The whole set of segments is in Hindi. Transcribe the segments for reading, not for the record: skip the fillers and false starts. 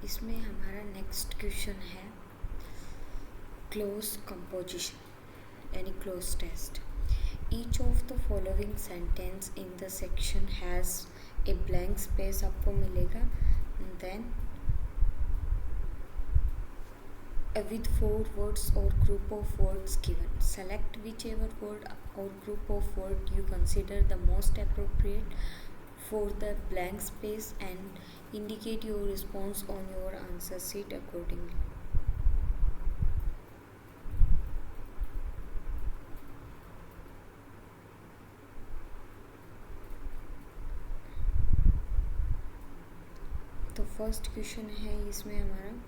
इसमें हमारा नेक्स्ट क्वेश्चन है क्लोज कंपोजिशन यानी cloze test. Each of the following sentence in the section has a blank space आपको मिलेगा. Then with 4 words or group of words given, select whichever word or group of word you consider the most appropriate for the blank space and indicate your response on your answer sheet accordingly. तो फर्स्ट क्वेश्चन है इसमें हमारा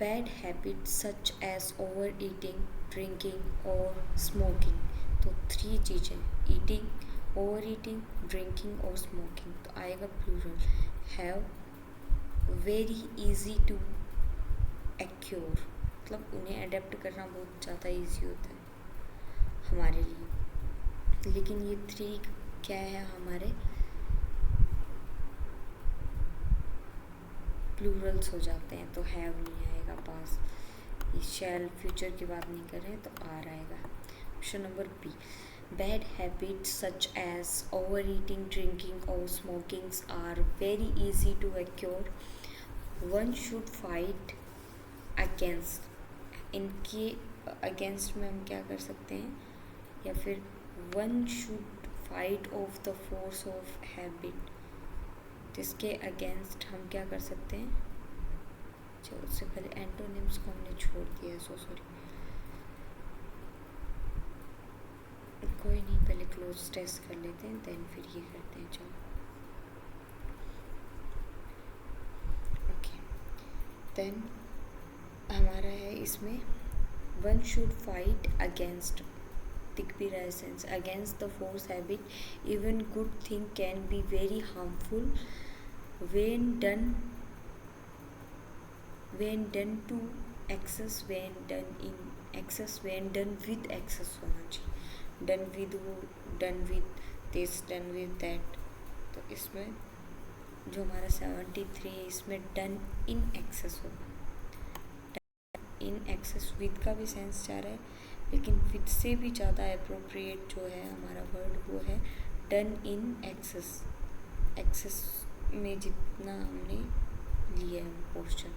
bad habit such as over eating, drinking और स्मोकिंग. तो 3 चीज़ें, ईटिंग, ओवर ईटिंग, ड्रिंकिंग और स्मोकिंग. तो आएगा plural. Have very easy to acquire, मतलब उन्हें अडेप्ट करना बहुत ज़्यादा इजी होता है हमारे लिए. लेकिन ये 3 क्या है हमारे प्लूरल्स हो जाते हैं. तो हैव नहीं आएगा पास. ये शैल फ्यूचर की बात नहीं कर रहे हैं तो आर आएगा. Option number B. Bad habits such as over eating, drinking और smoking are very easy to acquire. One should fight against. इनके अगेंस्ट में हम क्या कर सकते हैं, या फिर one should fight off the force of habit. इसके अगेंस्ट हम क्या कर सकते हैं. चलो उससे पहले एंटोनिम्स को हमने छोड़ दिया है, सो सॉरी. कोई नहीं, पहले क्लोज टेस्ट कर लेते हैं देन फिर ये करते हैं. चलो ओके. देन हमारा है इसमें वन शुड फाइट अगेंस्ट. दिख भी रहा है sense. Against the force habit even good thing can be very harmful when done to excess, when done in excess, when done with excess होना चाहिए. done with वो, done with this, done with that. तो इसमें जो हमारा 73 है इसमें done in excess होगा. in excess with का भी सेंस जा रहा है, लेकिन with से भी ज़्यादा अप्रोप्रिएट जो है हमारा वर्ड वो है done in excess. excess में जितना हमने लिया है portion.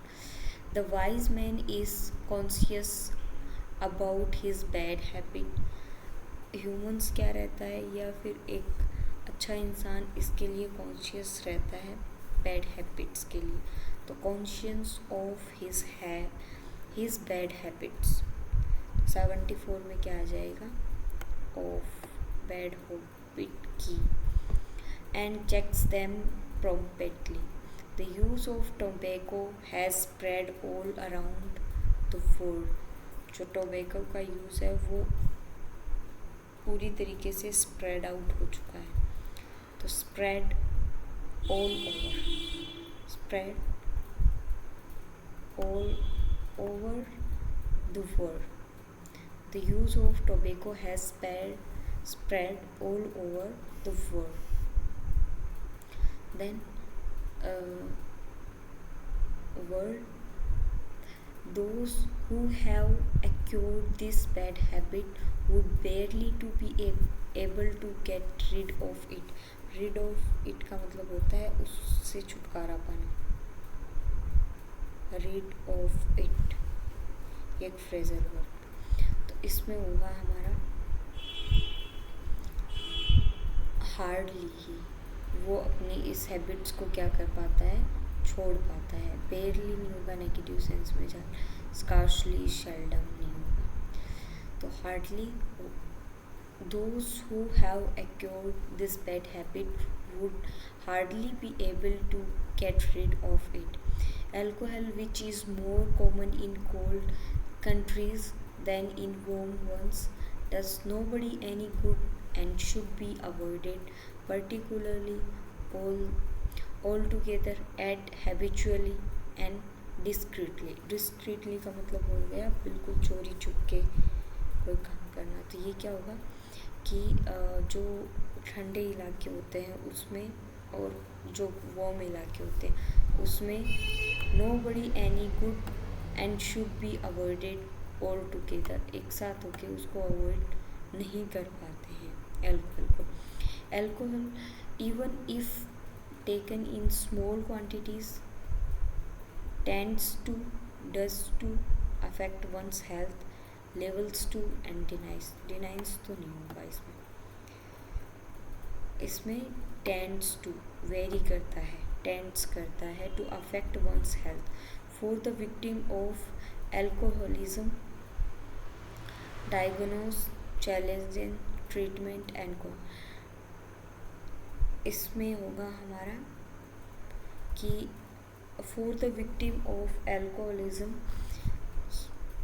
The wise man is conscious about his bad habit. Humans क्या रहता है, या फिर एक अच्छा इंसान इसके लिए कॉन्शियस रहता है बैड हैबिट्स के लिए. तो conscious of his bad habits. 74 में क्या आ जाएगा, ऑफ बैड हैबिट की. And checks them promptly. The use of tobacco has spread all around the world. जो टोबैको का यूज़ है वो पूरी तरीके से स्प्रेड आउट हो चुका है. तो spread all over, spread all over the world. The use of tobacco has spread all over the world. Then word. Those who have acquired this bad habit would barely to be able to get rid of it. rid of it का मतलब होता है उससे छुटकारा पाना. rid of it एक फ्रेजल वर्ड. तो इसमें होगा हमारा हार्डली ही वो अपनी इस हैबिट्स को क्या कर पाता है, छोड़ पाता है. बेयरली नहीं होगा नेगेटिव सेंस में जा. स्कार्सली, शेल्डम नहीं होगा. तो hardly. Those who have acquired this bad habit would hardly be able to get rid of it. Alcohol which is more common in cold countries than in warm ones does nobody any good and should be avoided, particularly altogether and habitually and discreetly. discreetly का मतलब हो गया बिल्कुल चोरी छुप के कोई काम करना. तो ये क्या होगा कि जो ठंडे इलाके होते हैं उसमें और जो वार्म इलाके होते हैं उसमें no body any good and should be avoided altogether, एक साथ होके उसको अवॉइड नहीं कर पाते हैं एल्कोहल को। Alcohol even if taken in small quantities tends to does to affect one's health levels to and denies तो नहीं होगा इसमें। इसमें टेंड्स टू वेरी करता है, टेंड्स करता है to affect one's health for the victim of alcoholism diagnose challenging treatment and को। इसमें होगा हमारा कि for the victim of alcoholism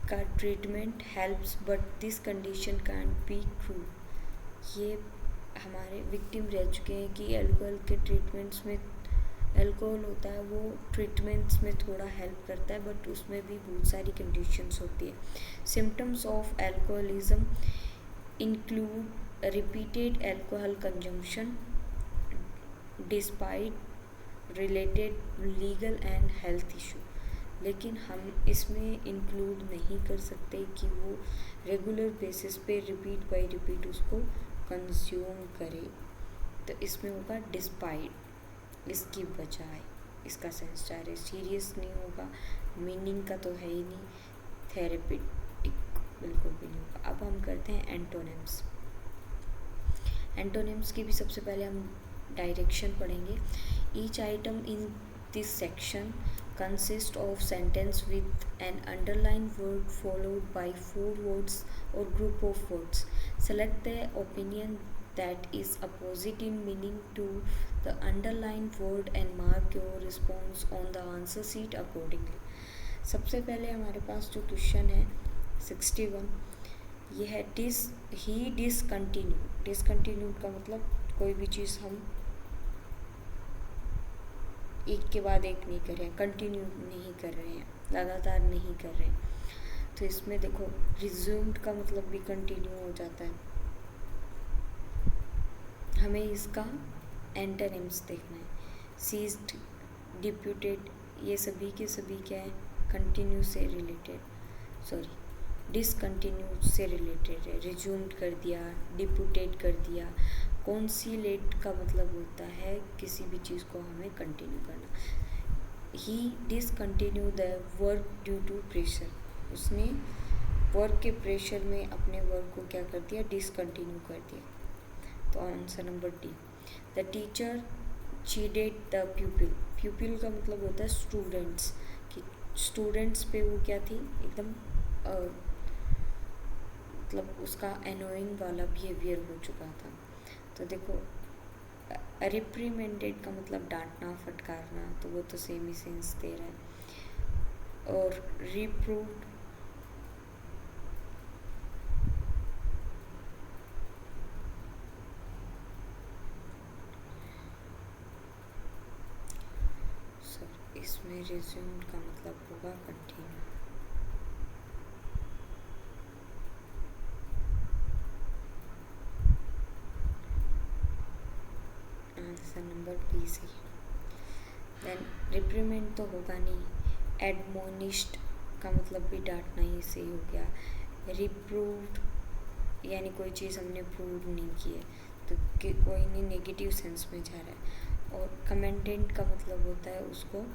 का treatment helps but this condition can't be true. ये हमारे विक्टिम रह चुके हैं कि अल्कोहल के ट्रीटमेंट्स में अल्कोहल होता है वो ट्रीटमेंट्स में थोड़ा हेल्प करता है, बट उसमें भी बहुत सारी कंडीशंस होती है। Symptoms of alcoholism include repeated alcohol consumption despite related legal and health issue, लेकिन हम इसमें इंक्लूड नहीं कर सकते कि वो रेगुलर बेसिस पे रिपीट बाय रिपीट उसको कंज्यूम करे। तो इसमें होगा डिस्पाइट, इसकी बजाय, इसका सेंस चाह रहे सीरियस नहीं होगा, मीनिंग का तो है ही नहीं, थेरेपिटिक बिल्कुल भी नहीं होगा। अब हम करते हैं एंटोनिम्स। एंटोनिम्स की भी सबसे पहले हम डायरेक्शन पढ़ेंगे। Each item in this section consist of sentence with an underlined word followed by 4 words or group of words. Select the opinion that is opposite in meaning to the underlined word and mark your response on the answer sheet accordingly. सबसे पहले हमारे पास जो क्वेश्चन है 61, ये है ही डिसकंटिन्यूड का मतलब कोई भी चीज़ हम एक के बाद एक नहीं कर रहे हैं, कंटिन्यू नहीं कर रहे हैं, लगातार नहीं कर रहे हैं। तो इसमें देखो रिज्यूम्ड का मतलब भी कंटिन्यू हो जाता है। हमें इसका एंटोनिम्स देखना है। सीज्ड, डिप्यूटेड, ये सभी के सभी क्या है, कंटिन्यू से रिलेटेड, डिसकंटिन्यूड से रिलेटेड है। रिज्यूम्ड कर दिया, डिप्यूटेड कर दिया। कॉन्सीलेट का मतलब होता है किसी भी चीज़ को हमें कंटिन्यू करना। He discontinue the work due to pressure, उसने वर्क के प्रेशर में अपने वर्क को क्या कर दिया, डिसकंटिन्यू कर दिया। तो answer number D. The teacher cheated the pupil का मतलब होता है स्टूडेंट्स, कि स्टूडेंट्स पे वो क्या थी, एकदम मतलब उसका एनोइंग वाला बिहेवियर हो चुका था। तो देखो रिप्रीमेंडेड का मतलब डांटना, फटकारना, तो वो तो सेम ही सेंस दे रहा है। और रिप्रूव्ड इसमें रिज्यूम्ड का मतलब होगा continue. Answer number B C. Then reprimand तो होगा नहीं। एडमोनिश्ड का मतलब भी डांटना ही सही हो गया। रिप्रूव्ड यानी कोई चीज़ हमने प्रूव नहीं की है, तो कोई नहीं, नेगेटिव सेंस में जा रहा है। और कमेंडेंट का मतलब होता है उसको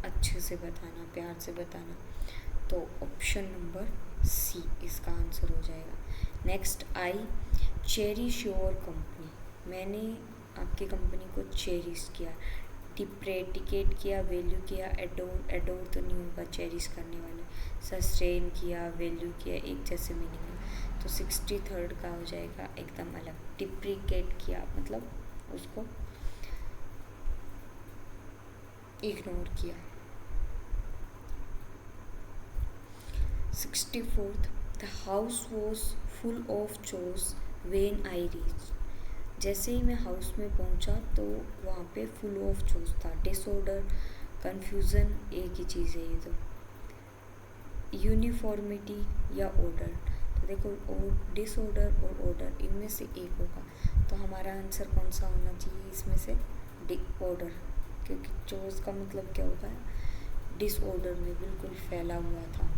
अच्छे से बताना, प्यार से बताना। तो ऑप्शन नंबर सी इसका आंसर हो जाएगा। Next, I cherish your company, मैंने आपकी कंपनी को चेरिश किया, डिप्रेडिकेट किया, वैल्यू किया। एडोर तो नहीं होगा चेरिश करने वाले। सस्टेन किया, वैल्यू किया, एक जैसे मीनिंग है। तो 63rd का हो जाएगा एकदम अलग। डिप्रिकेट किया मतलब उसको इग्नोर किया। 64th, the house was full of chores when I reach, जैसे ही मैं हाउस में पहुंचा तो वहाँ पे फुल ऑफ चोर्स था। डिसऑर्डर, कन्फ्यूज़न एक ही चीज़ है ये तो। यूनिफॉर्मिटी या ऑर्डर, तो देखो डिसऑर्डर और ऑर्डर इनमें से एक होगा। तो हमारा आंसर कौन सा होना चाहिए इसमें से? डिसऑर्डर, क्योंकि चोज का मतलब क्या होता है? डिसऑर्डर में बिल्कुल फैला हुआ था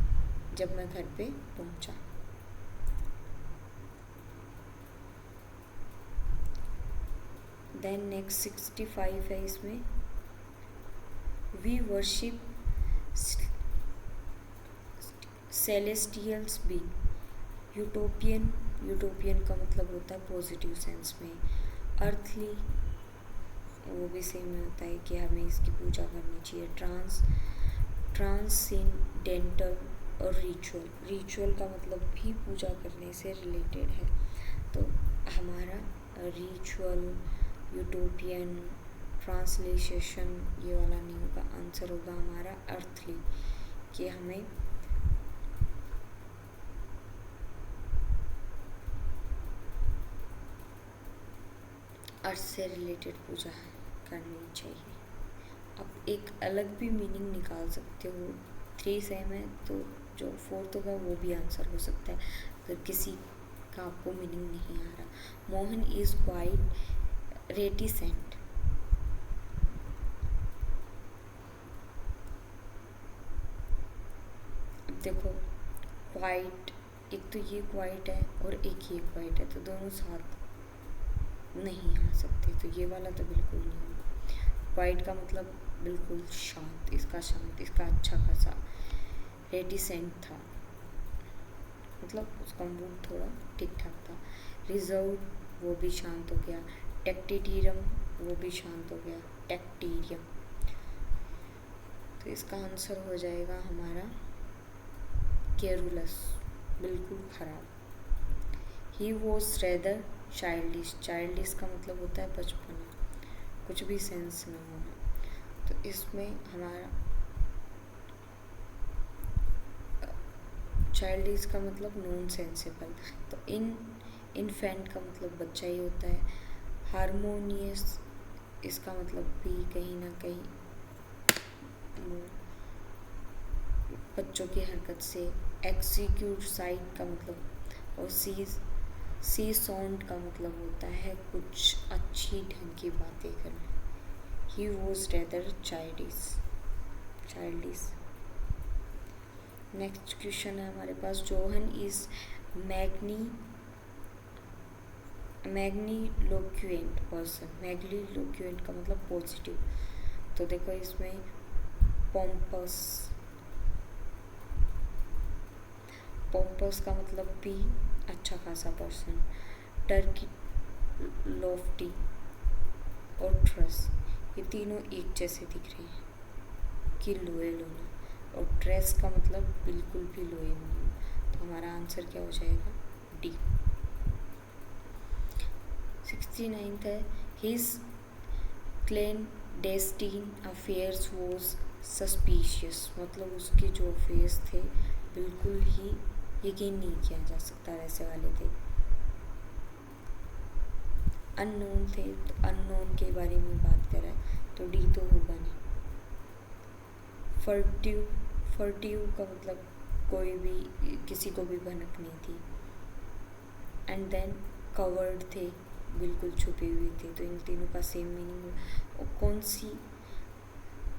जब मैं घर पे पहुंचा। देन नेक्स्ट 65 है इसमें, we worship celestials being. Utopian का मतलब होता है पॉजिटिव सेंस में। अर्थली वो भी सेम होता है कि हमें इसकी पूजा करनी चाहिए। ट्रांसेंडेंटल और रिचुअल का मतलब भी पूजा करने से रिलेटेड है। तो हमारा रिचुअल, यूटोपियन, ट्रांसलेशन ये वाला नहीं होगा, आंसर होगा हमारा अर्थली, कि हमें अर्थ से रिलेटेड पूजा करनी चाहिए। अब एक अलग भी मीनिंग निकाल सकते हो, 3 सेम है तो जो 4th होगा वो भी आंसर हो सकता है अगर किसी का आपको मीनिंग नहीं आ रहा। Mohan is quite reticent. अब देखो क्वाइट, एक तो ये क्वाइट है और एक ये क्वाइट है, तो दोनों साथ नहीं आ सकते, तो ये वाला तो बिल्कुल नहीं होगा। क्वाइट का मतलब बिल्कुल शांत, इसका अच्छा खासा। रेटिसेंट था मतलब उसका मूड थोड़ा ठीक ठाक था। रिजर्व वो भी शांत हो गया। टेक्टिटियम वो भी शांत हो गया। टेक्टिरियम, तो इसका आंसर हो जाएगा हमारा केरुलस, बिल्कुल खराब। ही वॉज रेदर चाइल्डिश का मतलब होता है बचपना, कुछ भी सेंस ना होना। तो इसमें हमारा चाइल्डिश का मतलब नॉन सेंसिबल, तो इन्फेंट का मतलब बच्चा ही होता है। हारमोनियस, इसका मतलब भी कहीं ना कहीं बच्चों की हरकत से। एक्सिक्यूट साइड का मतलब, और सी साउंड का मतलब होता है कुछ अच्छी ढंग की बातें करना। He was rather childish. Next question है हमारे पास, जोहन इज मैग्निलोक्वेंट पर्सन। मैग्निलोक्वेंट का मतलब पॉजिटिव, तो देखो इसमें पॉम्पस का मतलब भी अच्छा खासा पर्सन। टर्की, लॉफ्टी और ट्रस, ये तीनों एक जैसे दिख रहे हैं कि लोयल होना, और ट्रेस का मतलब बिल्कुल भी लोयल नहीं, तो हमारा आंसर क्या हो जाएगा? डी। 69 है, हिज क्लैंडेस्टीन अफेयर्स वॉज सस्पिशियस, मतलब उसके जो अफेयर्स थे बिल्कुल ही यकीन नहीं किया जा सकता वैसे वाले थे। अननोन थे, तो अननोन के बारे में बात कर रहा है, तो डी तो होगा नहीं। फर्टिव का मतलब कोई भी, किसी को भी भनक नहीं थी। एंड देन कवर्ड थे, बिल्कुल छुपे हुए थे, तो इन तीनों का सेम मीनिंग है। और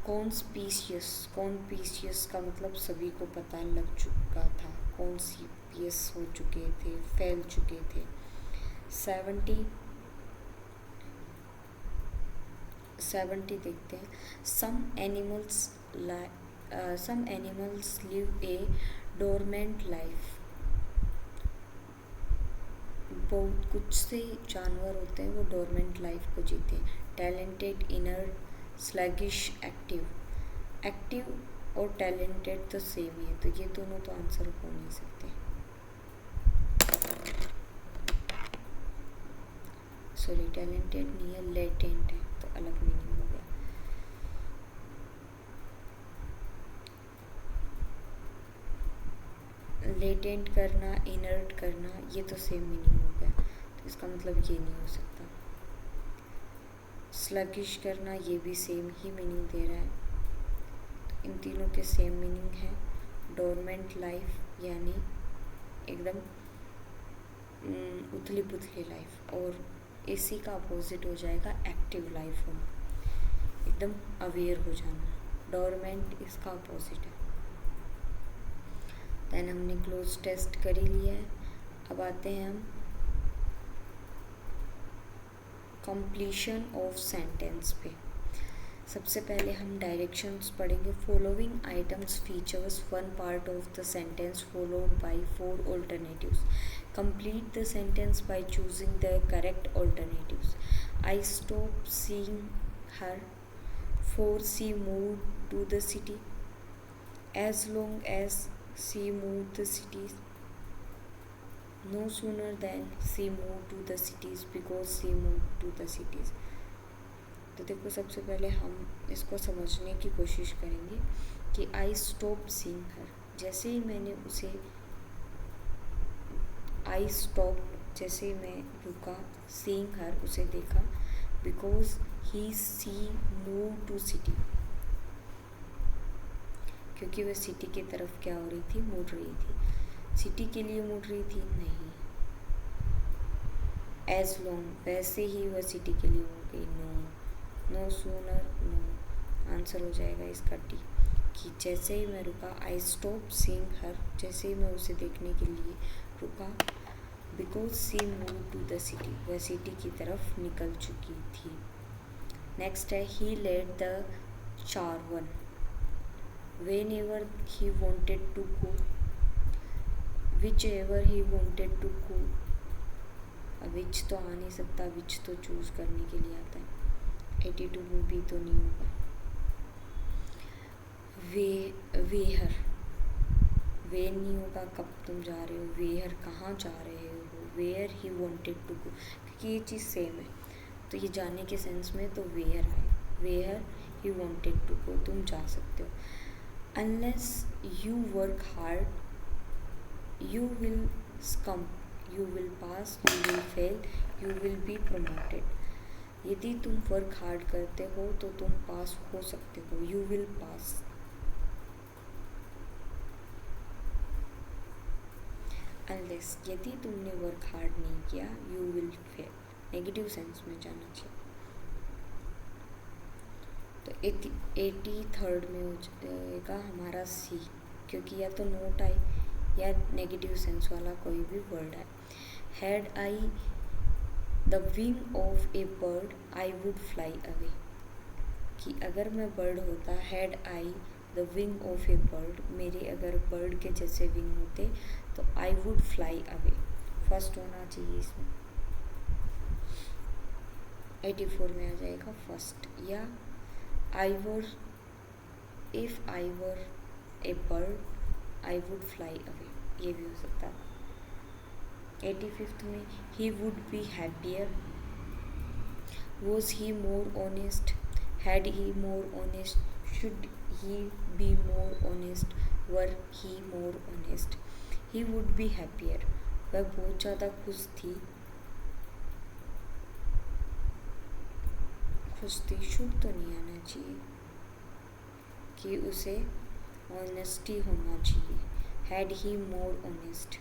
कॉन्स्पिशियस का मतलब सभी को पता लग चुका था। कॉन्स्पिशियस हो चुके थे, फैल चुके थे। 70 देखते हैं। Some animals live a dormant life. बहुत कुछ से जानवर होते हैं वो डोरमेंट लाइफ को जीते हैं। टैलेंटेड, इनर, स्लगिश, एक्टिव और टैलेंटेड तो सेम ही है, तो ये दोनों तो आंसर हो नहीं सकते। सॉरी, टैलेंटेड नहीं है, लेटेंट है, तो अलग मीनिंग हो गया। लेटेंट करना, इनर्ट करना, ये तो सेम मीनिंग हो गया, तो इसका मतलब ये नहीं हो सकता। स्लगिश करना, ये भी सेम ही मीनिंग दे रहा है, तो इन तीनों के सेम मीनिंग है। डोरमेंट लाइफ यानी एकदम उथली पुथली लाइफ, और इसी का अपोजिट हो जाएगा एक्टिव लाइफ होना, एकदम अवेयर हो जाना। डोरमेंट इसका अपोजिट है। देन हमने क्लोज टेस्ट कर ही लिया है। अब आते हैं हम कंप्लीशन ऑफ सेंटेंस पे। सबसे पहले हम डायरेक्शंस पढ़ेंगे। Following items features one part of the sentence followed by 4 alternatives. Complete the sentence by choosing the correct alternatives. I stop seeing her for she moved to the city. As long as she moved the cities, no sooner than she moved to the cities because she moved to the cities. तो देखो सबसे पहले हम इसको समझने की कोशिश करेंगे कि आई स्टॉप सीइंग हर, जैसे ही मैंने उसे, आई स्टॉप जैसे मैं रुका, सीइंग हर उसे देखा, because she move to city, क्योंकि वह सिटी की तरफ क्या हो रही थी, मुड़ रही थी। सिटी के लिए मुड़ रही थी नहीं। एज लॉन्ग, वैसे ही वह सिटी के लिए मुड़ गई। No, no sooner, no, answer हो जाएगा इसका डी, कि जैसे ही मैं रुका, आई स्टॉप सीइंग हर, जैसे ही मैं उसे देखने के लिए रुका, because she move to the city, वह सिटी की तरफ निकल चुकी थी। नेक्स्ट है ही लेट द चारवन whenever he wanted to go, whichever he wanted to go. अब विच तो आ नहीं सकता, विच तो चूज करने के लिए आता है। 82 में भी तो नहीं होगा। वेहर, वे नहीं होगा, कब तुम जा रहे हो। वेहर, कहाँ जा रहे हो। Where he wanted to go, क्योंकि ये चीज़ सेम है, तो ये जाने के सेंस में तो वेयर है। Where he wanted to go, तुम जा सकते हो। Unless you work hard you will scum, you will pass, you will fail, you will be promoted. यदि तुम वर्क हार्ड करते हो तो तुम पास हो सकते हो, यू विल पास। अनलेस, यदि तुमने वर्क हार्ड नहीं किया, you will fail, negative sense में जाना चाहिए। तो 83rd में हो जाएगा हमारा सी, क्योंकि या तो नोट आई या नेगेटिव सेंस वाला कोई भी वर्ड है। Had I the wing of a bird I would fly away, कि अगर मैं बर्ड होता, had I the wing of a bird, मेरे अगर बर्ड के जैसे विंग होते तो I would fly away, first होना चाहिए इसमें। 84 में आ जाएगा फर्स्ट। या I were, if I were a bird I would fly away, ये भी हो सकता है। 85th में he would be happier, was he more honest, had he more honest, should he be more honest, were he more honest. He would be happier, वह बहुत ज़्यादा खुश थी, खुश थी, शुड तो नहीं आना चाहिए, कि उसे ऑनेस्टी होना चाहिए। हैड ही मोर ऑनेस्ट,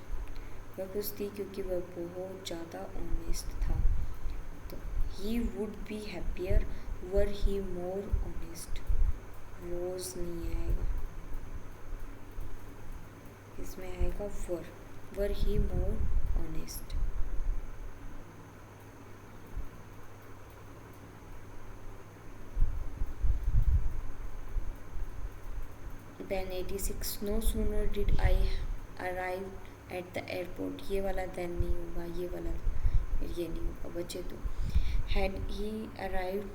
वह खुश थी क्योंकि वह बहुत ज़्यादा ऑनेस्ट था। तो ही would be happier, were he more honest, was नहीं आएगा, इसमें आएगा वर ही more honest. Then 86, no sooner did I arrive at the airport, ये वाला then नहीं होगा, ये वाला फिर ये नहीं होगा, बचे तो। Had he arrived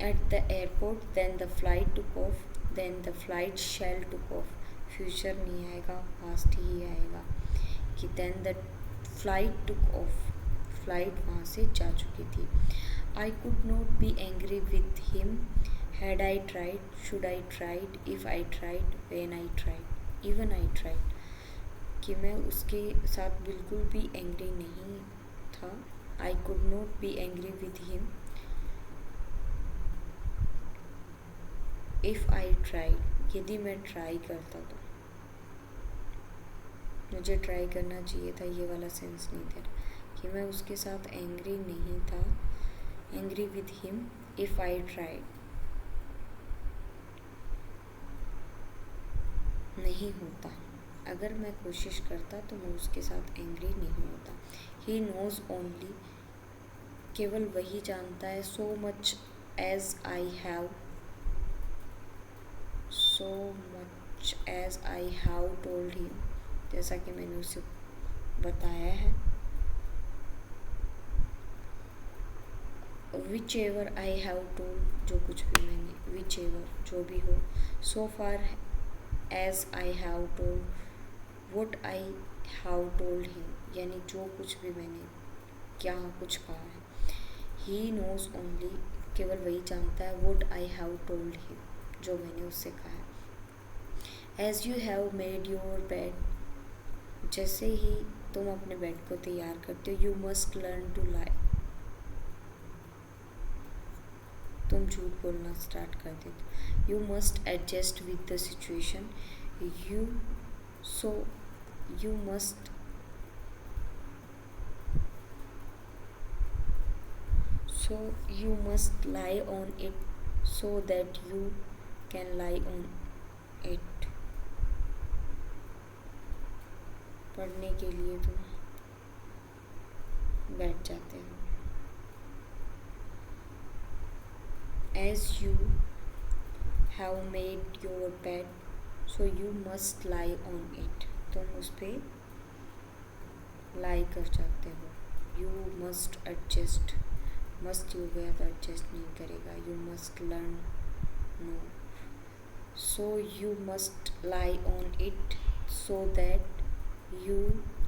at the airport then the flight took off, then the flight shall took off, future नहीं आएगा, पास्ट ही आएगा, कि then the flight took off, flight वहाँ से जा चुकी थी। I could not be angry with him, had I tried, should I tried, if I tried, when I tried, even I tried, कि मैं उसके साथ बिल्कुल भी एंग्री नहीं था। I could not be angry with him if I tried, यदि मैं ट्राई करता तो, मुझे ट्राई करना चाहिए था, ये वाला सेंस नहीं दे रहा, कि मैं उसके साथ एंग्री नहीं था, angry with him if I tried, नहीं होता, अगर मैं कोशिश करता तो मैं उसके साथ एंग्री नहीं होता। ही नोज ओनली, केवल वही जानता है, so much as I have, so much as I have told him, जैसा कि मैंने उसे बताया है। Whichever I have told, जो कुछ भी मैंने, विच एवर जो भी हो, so far as I have told what I have told him, यानी जो कुछ भी मैंने क्या कुछ कहा है। ही नोज ओनली, केवल वही जानता है, what I have told him, जो मैंने उससे कहा है। As you have made your bed, जैसे ही तुम अपने बेड को तैयार करते हो, you must learn to lie, तुम झूठ बोलना स्टार्ट कर देते। You must adjust with the situation, you so you must so you must lie on it so that you can lie on it, पढ़ने के लिए तुम बैठ जाते हो। As you have made your bed so you must lie on it, तुम उस पे लाई कर जाते हो। You must adjust, must you गया तो एडजस्ट नहीं करेगा। You must learn, no, so you must lie on it so that you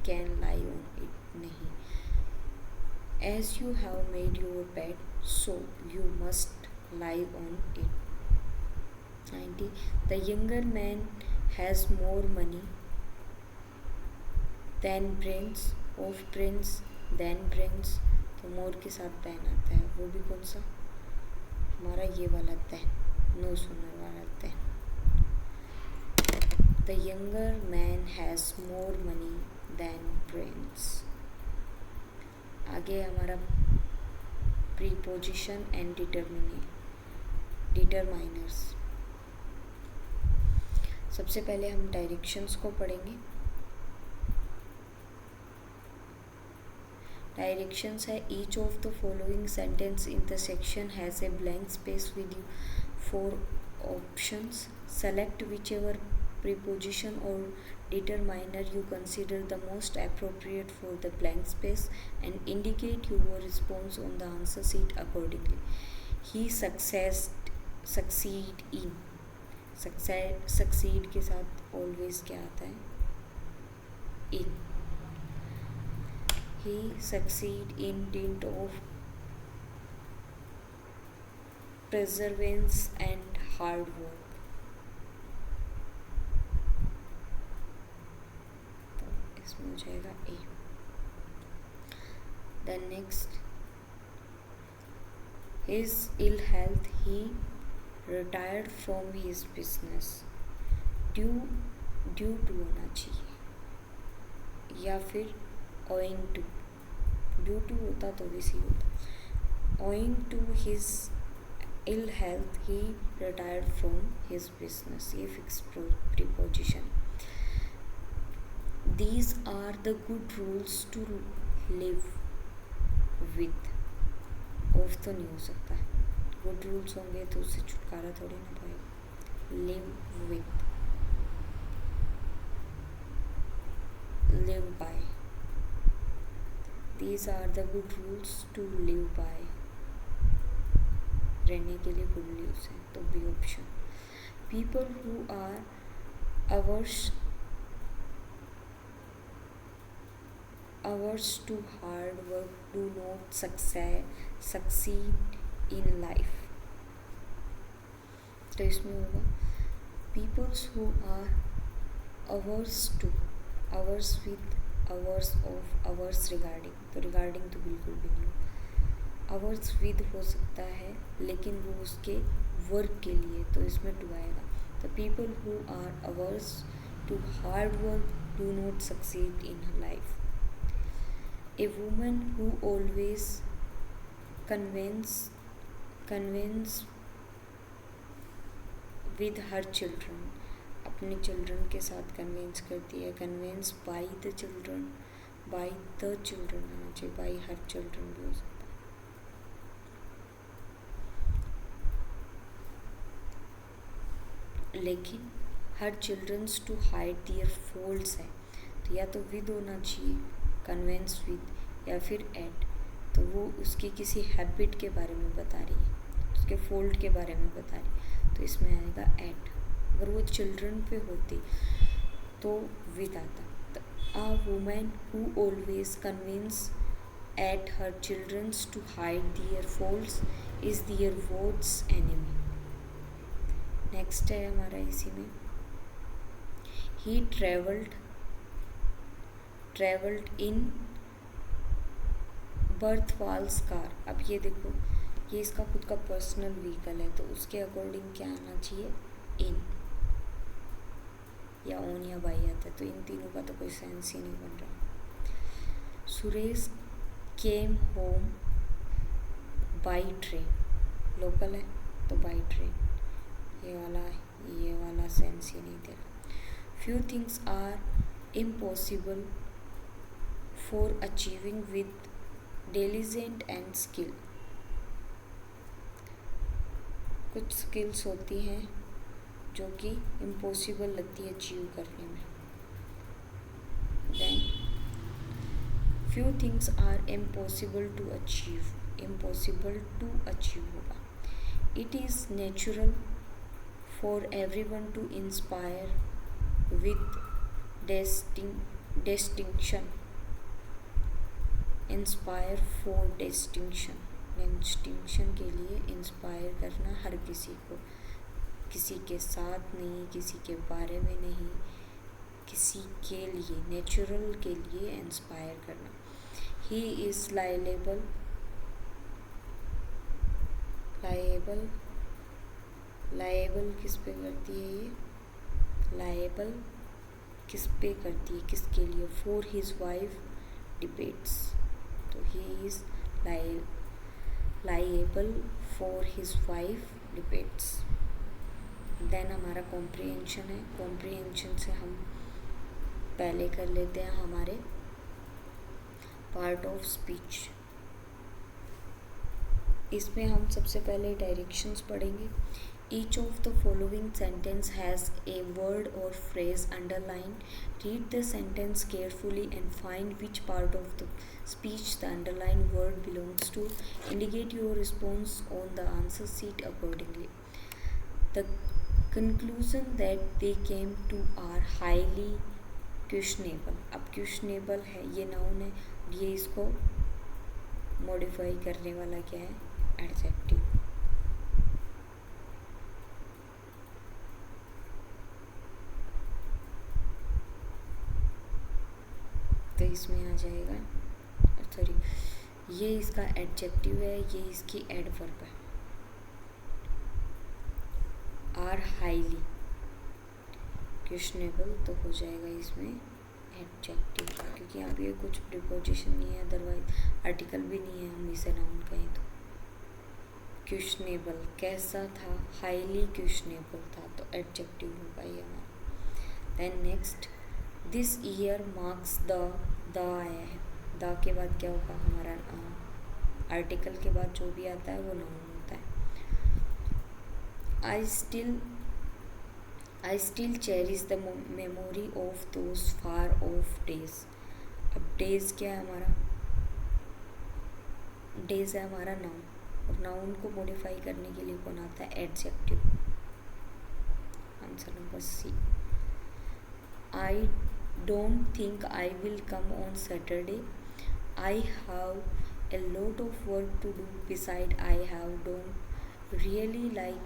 can lie on it, नहीं। As you have made your bed so you must lie on it. 90. The younger man has more money than prince, of prince than prince, तो मोर के साथ दैन आता है, वो भी कौन सा, हमारा ये वाला दैन, नो सुनर वाला than. The younger man has more money than prince. आगे हमारा प्रीपोजिशन एंड डिटरमाइनर्स। सबसे पहले हम डायरेक्शंस को पढ़ेंगे। डायरेक्शंस है, each of the following sentence in the section has a blank space with 4 options, select which ever preposition or determiner you consider the most appropriate for the blank space and indicate your response on the answer sheet accordingly. He succeed in, succeed के साथ always क्या आता है, in. He succeed in dint of perseverance and hard work. इसमें हो जाएगा ए। Then next, his ill health, he retired from his business due to होना चाहिए, या फिर owing to, due to होता तो भी सी होता। owing to his ill health he retired from his business, ये fixed preposition। These are the good rules to live with, of तो नहीं हो सकता है, गुड रूल्स होंगे तो उससे छुटकारा थोड़ी ना पाएगा। Live with, live by, these are the good rules to live by, रहने के लिए गुड रूल्स हैं, तो B option. People who are averse to hard work do not succeed in life, तो इसमें होगा peoples who are averse to, averse with, averse of, averse regarding, तो regarding तो बिल्कुल भी नहीं। averse with हो सकता है लेकिन वो उसके वर्क के लिए, तो इसमें to आएगा। the people who are averse to hard work do not succeed in life। A woman who always convince with her children, अपने चिल्ड्रन के साथ कन्विंस करती है. कन्विंस बाई द चिल्ड्रन आना चाहिए, बाई हर चिल्ड्रन भी हो सकता है. लेकिन हर children's to hide their faults है, तो या तो विद होना चाहिए, कन्विंस विद, या फिर एट. तो वो उसकी किसी हैबिट के बारे में बता रही है, उसके फॉल्ट के बारे में बता रही है, तो इसमें आएगा एट. अगर वो चिल्ड्रन पे होती तो विद आता. A woman who always convinces at her children to hide their faults is their worst enemy. Next है हमारा इसी में, he travelled in बर्थवाल्स कार. अब ये देखो, ये इसका खुद का पर्सनल व्हीकल है, तो उसके अकॉर्डिंग क्या आना चाहिए, इन या ओन या बाई आता है. तो इन तीनों का तो कोई सेंस ही नहीं बन रहा. Suresh came home by train, local है तो बाई ट्रेन, ये वाला सेंस ही नहीं दे रहा. Few things are impossible for achieving with diligent and skill. कुछ स्किल्स होती हैं जो कि इम्पॉसिबल लगती है अचीव करने में. Then few things are impossible to achieve होगा. It is natural for everyone to inspire with distinction. Inspire for distinction के लिए इंस्पायर करना हर किसी को, किसी के साथ नहीं, किसी के बारे में नहीं, किसी के लिए, नेचुरल के लिए इंस्पायर करना. ही इज़ लायबल किस पे करती है ये, लायबल किस पे करती है, किसके लिए, फॉर हिज वाइफ डिबेट्स. तो he is liable for his wife debts. Then हमारा कॉम्प्रिहेंशन है. कॉम्प्रिहेंशन से हम पहले कर लेते हैं हमारे पार्ट ऑफ स्पीच. इसमें हम सबसे पहले डायरेक्शंस पढ़ेंगे. Each of the following sentence has a word or phrase underline. Read the sentence carefully and find which part of the speech the underline word belongs to. Indicate your response on the answer sheet accordingly. The conclusion that they came to are highly questionable. अब questionable है, ये नाउन है, ये इसको मॉडिफाई करने वाला क्या है, एडजेक्टिव. तो इसमें आ जाएगा, सॉरी, ये इसका एडजेक्टिव है, ये इसकी एडवर्ब है. आर हाईली क्वेश्चनेबल तो हो जाएगा इसमें एडजेक्टिव, क्योंकि यहाँ पे कुछ प्रीपोजिशन नहीं है, अदरवाइज आर्टिकल भी नहीं है, हम इसे नाउन कहें तो. क्वेश्चनेबल कैसा था, हाईली क्वेश्चनेबल था, तो एडजेक्टिव होगा ये हमारा. Then next, this year marks the आया है, द के बाद क्या होगा हमारा आर्टिकल के बाद जो भी आता है वो नाउन होता है. I still cherish the memory of those far off days. अब days क्या है हमारा, days है हमारा नाउन, और नाउन को मॉडिफाई करने के लिए कौन आता है, adjective. Answer number C. I don't think I will come on Saturday. I have a lot of work to do. Beside, I don't really like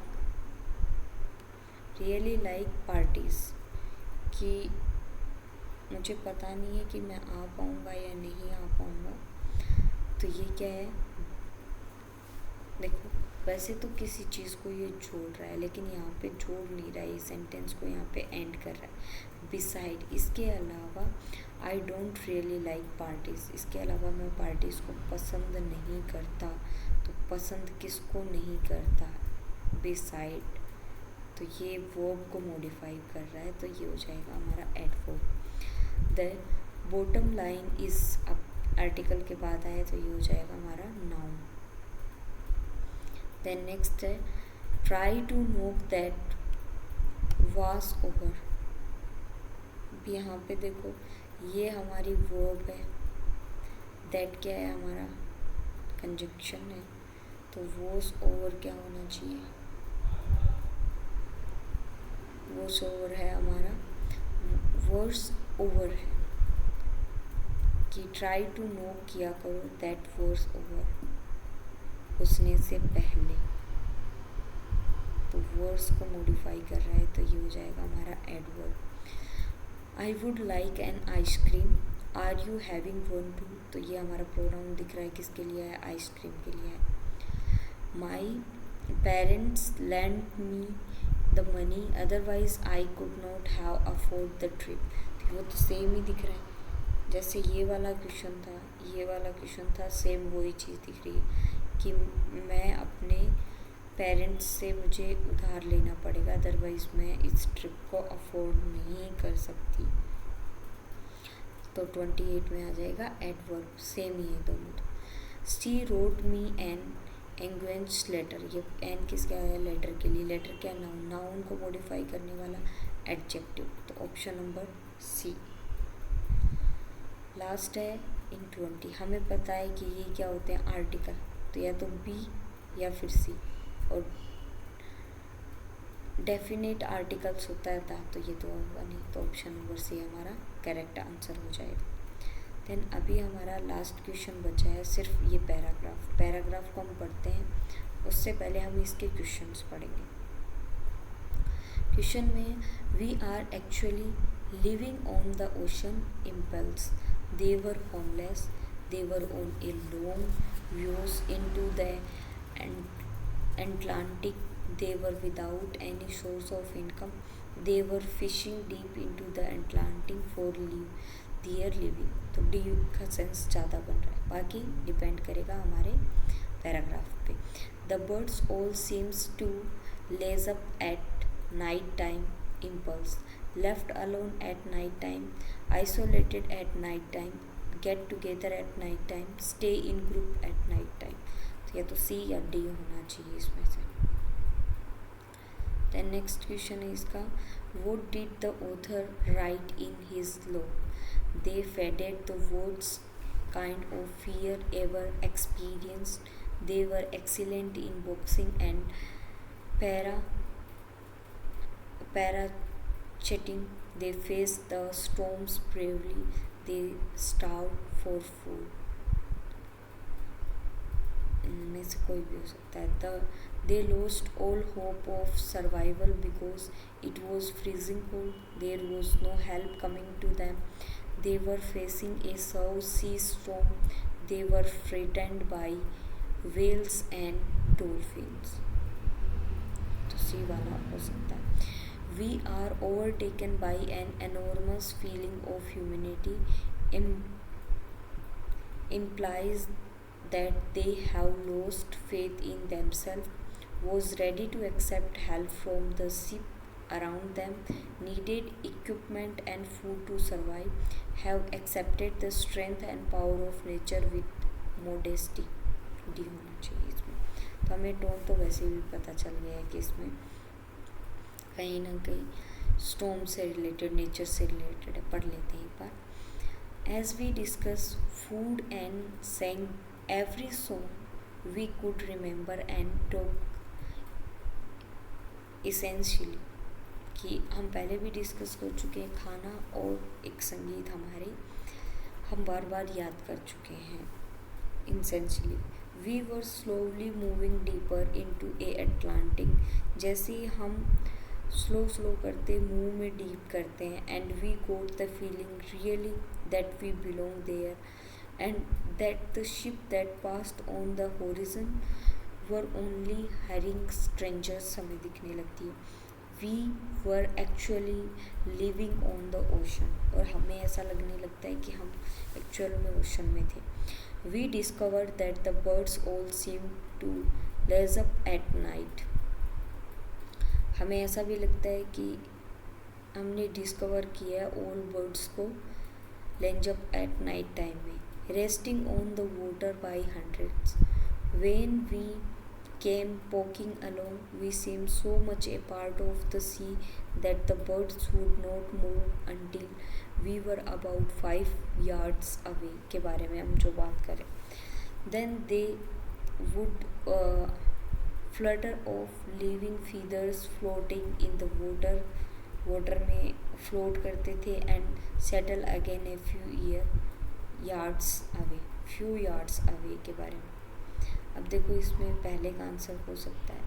parties. कि मुझे पता नहीं है कि मैं आ पाऊँगा या नहीं आ पाऊँगा. तो ये क्या है, देखो वैसे तो किसी चीज़ को ये जोड़ रहा है, लेकिन यहाँ पे जोड़ नहीं रहा है, ये सेंटेंस को यहाँ पे एंड कर रहा है. बिसाइड, इसके अलावा I don't really like parties, इसके अलावा मैं पार्टीज़ को पसंद नहीं करता। तो पसंद किसको नहीं करता, बिसाइड, तो ये वर्ब को मॉडिफाई कर रहा है, तो ये हो जाएगा हमारा adverb. The bottom line is अब आर्टिकल के बाद आए तो ये हो जाएगा हमारा नाउन। देन नेक्स्ट है ट्राई टू नोक दैट वाज ओवर। यहाँ पे देखो ये हमारी वर्ब है, दैट क्या है हमारा कंजक्शन है, तो वॉज ओवर क्या होना चाहिए, वॉज ओवर है हमारा, वर्स ओवर है कि ट्राई टू नो किया करो दैट वर्स ओवर, उसने से पहले, तो वर्स को मॉडिफाई कर रहा है, तो ये हो जाएगा हमारा adverb. I would like an ice cream, are you having one too, तो ये हमारा प्रोनाउन दिख रहा है किसके लिए है, आइसक्रीम के लिए है। My parents lent me the money otherwise I could not have afford the trip, तो वो तो सेम ही दिख रहा है, जैसे ये वाला क्वेश्चन था, ये वाला क्वेश्चन था, सेम वही चीज़ दिख रही है कि मैं अपने पेरेंट्स से मुझे उधार लेना पड़ेगा, अदरवाइज़ मैं इस ट्रिप को अफोर्ड नहीं कर सकती, तो 28 में आ जाएगा एडवर्ब, सेम ही है दोनों। तो शी रोट मी एन एंग्वेंस लेटर, ये एन किसका है, लेटर के लिए, लेटर क्या नाउन, नाउन को मॉडिफाई करने वाला एडजेक्टिव, तो ऑप्शन नंबर सी। लास्ट है इन 20, हमें पता है कि ये क्या होते हैं आर्टिकल, तो या तो बी या फिर सी, और डेफिनेट आर्टिकल्स होता था तो ये तो होगा नहीं, तो ऑप्शन नंबर सी हमारा करेक्ट आंसर हो जाएगा। देन अभी हमारा लास्ट क्वेश्चन बचा है सिर्फ ये पैराग्राफ, पैराग्राफ को हम पढ़ते हैं, उससे पहले हम इसके क्वेश्चंस पढ़ेंगे। क्वेश्चन में we are actually living on the ocean impulse, they were homeless, they were on a long views into the Atlantic, they were without any source of income, they were fishing deep into the Atlantic for their living, तो डी का सेंस ज़्यादा बन रहा है, बाकी डिपेंड करेगा हमारे पैराग्राफ पे। The birds all seems to laze up at night time, impulse, left alone at night time, isolated at night time, get together at night time, stay in group at night time, तो या तो सी या डी होना चाहिए इसमें से। then next question है इसका, what did the author write in his log, they faded the words kind of fear ever experienced, they were excellent in boxing and chatting, they faced the storms bravely, they starved for food, इनमें से कोई भी हो सकता है। they lost all hope of survival because it was freezing cold, there was no help coming to them, they were facing a south sea storm, they were threatened by whales and dolphins, तो सी वाला हो सकता है। We are overtaken by an enormous feeling of humanity, implies that they have lost faith in themselves, was ready to accept help from the ship around them, needed equipment and food to survive, have accepted the strength and power of nature with modesty, D होना चाहिए इसमें। तो हमें टोन तो वैसे भी पता चल गया है कि इसमें कहीं ना कहीं स्टॉर्म से रिलेटेड, नेचर से रिलेटेड है, पढ़ लेते हैं एक बार। As we discuss food and sang every song we could remember and talk essentially, कि हम पहले भी डिस्कस कर चुके हैं, खाना और एक संगीत हमारे हम बार बार याद कर चुके हैं essentially. We were slowly moving deeper into a Atlantic, जैसे ही हम स्लो करते मुंह में डीप करते हैं, and we got the feeling really that we belong there, and that the ship that passed on the horizon were only herring strangers, हमें दिखने लगती है। We were actually living on the ocean, और हमें ऐसा लगने लगता है कि हम एक्चुअल में ओशन में थे। We discovered that the birds all seem to laze up at night, हमें ऐसा भी लगता है कि हमने डिस्कवर किया है ऑल बर्ड्स को lounge up at night time में, resting on the water by hundreds. When we came poking along, we seemed so much a part of the sea that the birds would not move until we were about 5 yards away, के बारे में हम जो बात करें। Then they would flutter off, leaving feathers floating in the water में float करते थे, and settle again a yards away के बारे में। अब देखो इसमें पहले का आंसर हो सकता है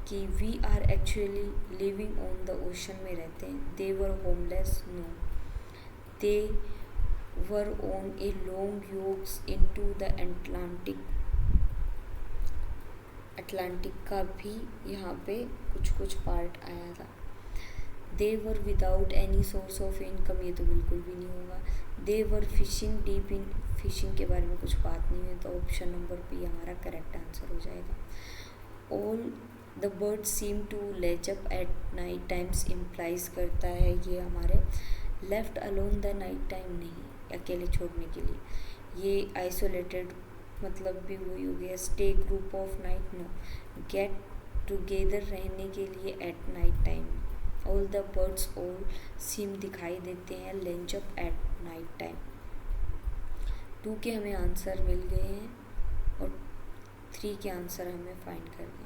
कि we are actually living on the ocean में रहते हैं। They were homeless, no, they were on a long yokes into the Atlantic का भी यहाँ पे कुछ पार्ट आया था। They were without any source of income, ये तो बिल्कुल भी नहीं होगा। They were fishing deep in, fishing के बारे में कुछ बात नहीं है, तो ऑप्शन नंबर बी हमारा करेक्ट आंसर हो जाएगा। All the birds seem to laze up at night times implies करता है ये हमारे left alone the night time, नहीं अकेले छोड़ने के लिए, ये आइसोलेटेड मतलब भी वही हो गया। Stay group of night, no, get together रहने के लिए at night time. All the birds all seem दिखाई देते हैं lounge up at night time. 2 के हमें आंसर मिल गए हैं और 3 के आंसर हमें फाइंड करने।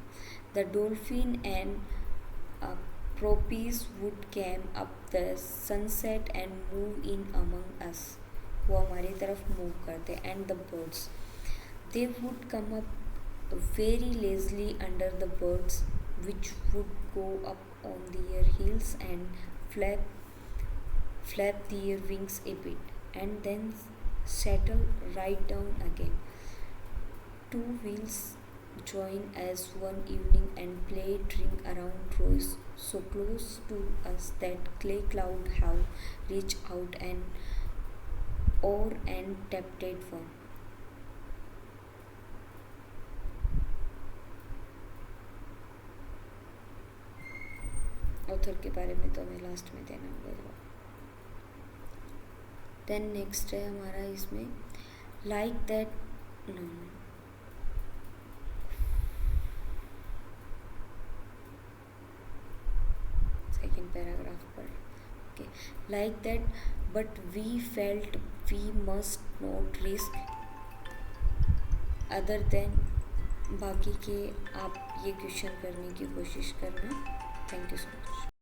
The dolphin and porpoise would came up the sunset and move in among us, वो हमारी तरफ मूव करते। And the birds, they would come up very lazily under the birds which would go up on their heels and flap their wings a bit and then settle right down again. 2 wheels join as one evening and play ring around trees so close to us that clay cloud have reached out and or and tapped one. Author के बारे में तो हमें लास्ट में देना होगा। देन नेक्स्ट है हमारा इसमें लाइक दैट, सेकेंड पैराग्राफ पर, okay, like that but we felt we must not risk other than, बाकी के आप ये क्वेश्चन करने की कोशिश करना। Thank you so much.